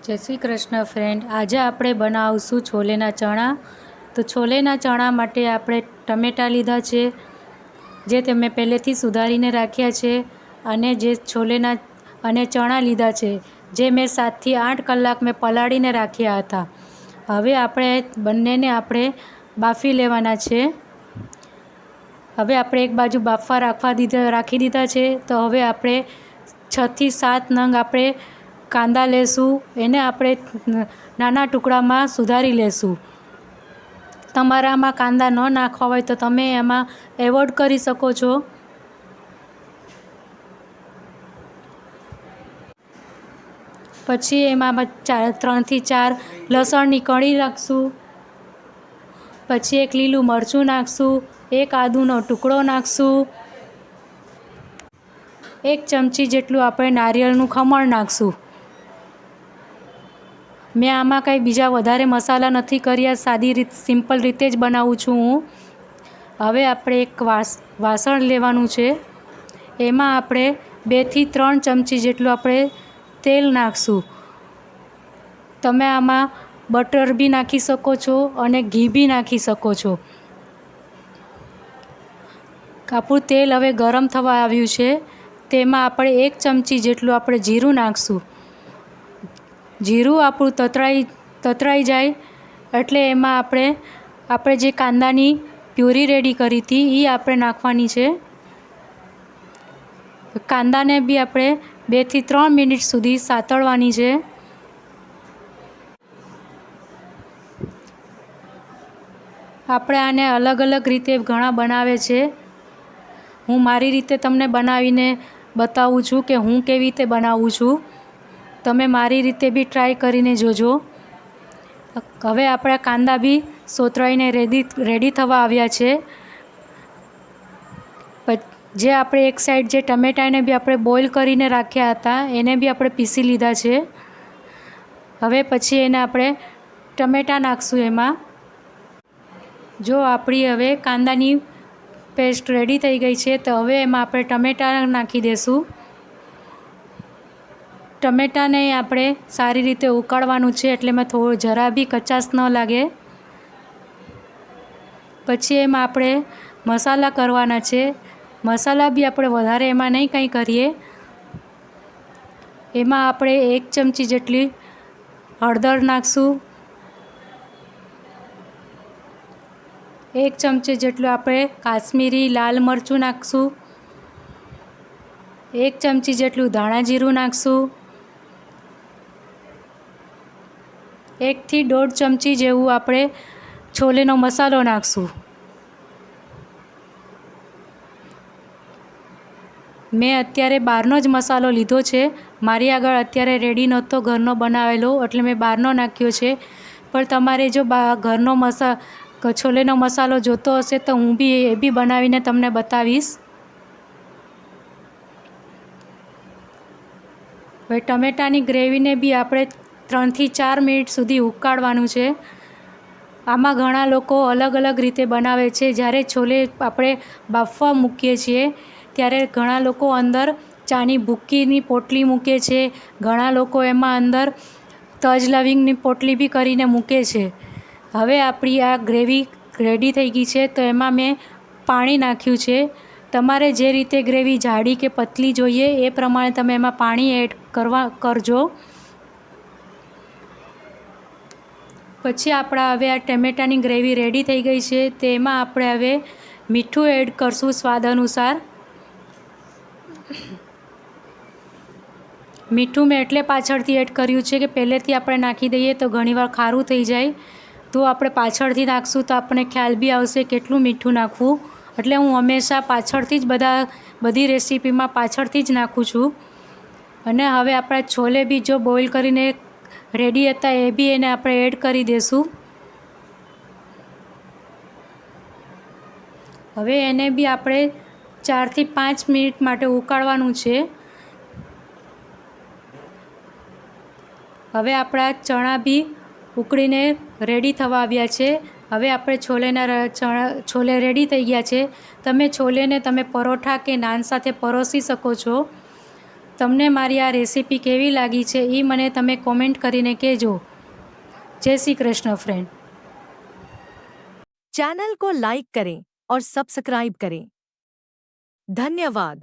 જય શ્રી કૃષ્ણ ફ્રેન્ડ, આજે આપણે બનાવશું છોલેના ચણા. તો છોલેના ચણા માટે આપણે ટમેટાં લીધા છે, જે તમે પહેલેથી સુધારીને રાખ્યા છે, અને જે છોલેના અને ચણા લીધા છે, જે મેં 7 થી 8 કલાક મેં પલાળીને રાખ્યા હતા. હવે આપણે બંનેને આપણે બાફી લેવાના છે. હવે આપણે એક બાજુ બાફવા રાખી દીધા છે. તો હવે આપણે 6 થી 7 નંગ આપણે કાંદા લેશું, એને આપણે નાના ટુકડામાં સુધારી લેશું. તમારામાં કાંદા ન નાખવા હોય તો તમે એમાં એવોર્ડ કરી શકો છો. પછી એમાં 3 થી 4 લસણની કળી નાખશું. પછી 1 લીલું મરચું નાખશું, 1 આદુનો ટુકડો નાખશું, 1 ચમચી જેટલું આપણે નારિયેળનું ખમણ નાખશું. મેં આમાં કંઈ બીજા વધારે મસાલા નથી કર્યા, સિમ્પલ રીતે જ બનાવું છું હું. હવે આપણે એક વાસણ લેવાનું છે, એમાં આપણે 2 થી 3 ચમચી જેટલું આપણે તેલ નાખશું. તમે આમાં બટર બી નાખી શકો છો અને ઘી બી નાખી શકો છો. આપણું તેલ હવે ગરમ થવા આવ્યું છે, તેમાં આપણે 1 ચમચી જેટલું આપણે જીરું નાખશું. જીરું આપણું તતરાઈ જાય એટલે એમાં આપણે જે કાંદાની પ્યુરી રેડી કરી હતી એ આપણે નાખવાની છે. કાંદાને બી આપણે 2 થી 3 મિનિટ સુધી સાતળવાની છે. આપણે આને અલગ અલગ રીતે ઘણા બનાવે છે. હું મારી રીતે તમને બનાવીને બતાવું છું કે હું કેવી રીતે બનાવું છું. તમે મારી રીતે બી ટ્રાય કરીને જોજો. હવે આપણા કાંદા બી સોતરાઈને રેડી થવા આવ્યા છે. જે આપણે એક સાઈડ જે ટમેટાને બી આપણે બોઇલ કરીને રાખ્યા હતા, એને બી આપણે પીસી લીધા છે. હવે પછી એને આપણે ટમેટાં નાખશું એમાં. જો આપણી હવે કાંદાની પેસ્ટ રેડી થઈ ગઈ છે, તો હવે એમાં આપણે ટમેટાં નાખી દઈશું. ટમેટાને આપણે સારી રીતે ઉકાળવાનું છે, એટલે એમાં જરા બી કચાશ ન લાગે. પછી એમાં આપણે મસાલા કરવાના છે. મસાલા બી આપણે વધારે એમાં નહીં કંઈ કરીએ. એમાં આપણે 1 ચમચી જેટલી હળદર નાખશું, 1 ચમચી જેટલું આપણે કાશ્મીરી લાલ મરચું નાખશું, 1 ચમચી જેટલું ધાણા જીરું નાખશું, 1 થી 1.5 ચમચી જેવું આપણે છોલેનો મસાલો નાખશું. મેં અત્યારે બહારનો જ મસાલો લીધો છે. મારી આગળ અત્યારે રેડી નહોતો ઘરનો બનાવેલો, એટલે મેં બહારનો નાખ્યો છે. પણ તમારે જો ઘરનો છોલેનો મસાલો જોતો હશે તો હું બી એ બી બનાવીને તમને બતાવીશ. હવે ટમેટાની ગ્રેવીને બી આપણે 3 થી 4 મિનિટ સુધી ઉકાળવાનું છે. આમાં ઘણા લોકો અલગ અલગ રીતે બનાવે છે. જ્યારે છોલે આપણે બાફવા મૂકીએ છીએ ત્યારે ઘણા લોકો અંદર ચાની ભૂક્કીની પોટલી મૂકે છે. ઘણા લોકો એમાં અંદર તજ લવિંગની પોટલી બી કરીને મૂકે છે. હવે આપણી આ ગ્રેવી રેડી થઈ ગઈ છે, તો એમાં મેં પાણી નાખ્યું છે. તમારે જે રીતે ગ્રેવી જાડી કે પતલી જોઈએ એ પ્રમાણે તમે એમાં પાણી એડ કરજો. પછી આપણા હવે આ ટમેટાની ગ્રેવી રેડી થઈ ગઈ છે, તેમાં આપણે હવે મીઠું એડ કરશું સ્વાદ અનુસાર. મીઠું મેં એટલે પાછળથી એડ કર્યું છે કે પહેલેથી આપણે નાખી દઈએ તો ઘણીવાર ખારું થઈ જાય, તો આપણે પાછળથી નાખશું તો આપણને ખ્યાલ બી આવશે કેટલું મીઠું નાખવું. એટલે હું હંમેશા પાછળથી જ બધી રેસીપીમાં પાછળથી જ નાખું છું. અને હવે આપણા છોલે બી જો બોઇલ કરીને રેડી હતા એ બી એને આપણે એડ કરી દઈશું. હવે એને બી આપણે 4 થી 5 મિનિટ માટે ઉકાળવાનું છે. હવે આપણા ચણા બી ઉકળીને રેડી થવા આવ્યા છે. હવે આપણે છોલે રેડી થઈ ગયા છે. તમે છોલેને પરોઠા કે નાન સાથે પરોસી શકો છો. તમને મારી આ રેસીપી કેવી લાગી છે એ મને તમે કોમેન્ટ કરીને કહેજો। जय श्री कृष्ण फ्रेंड। चैनल को लाइक करें और सब्सक्राइब करें। धन्यवाद।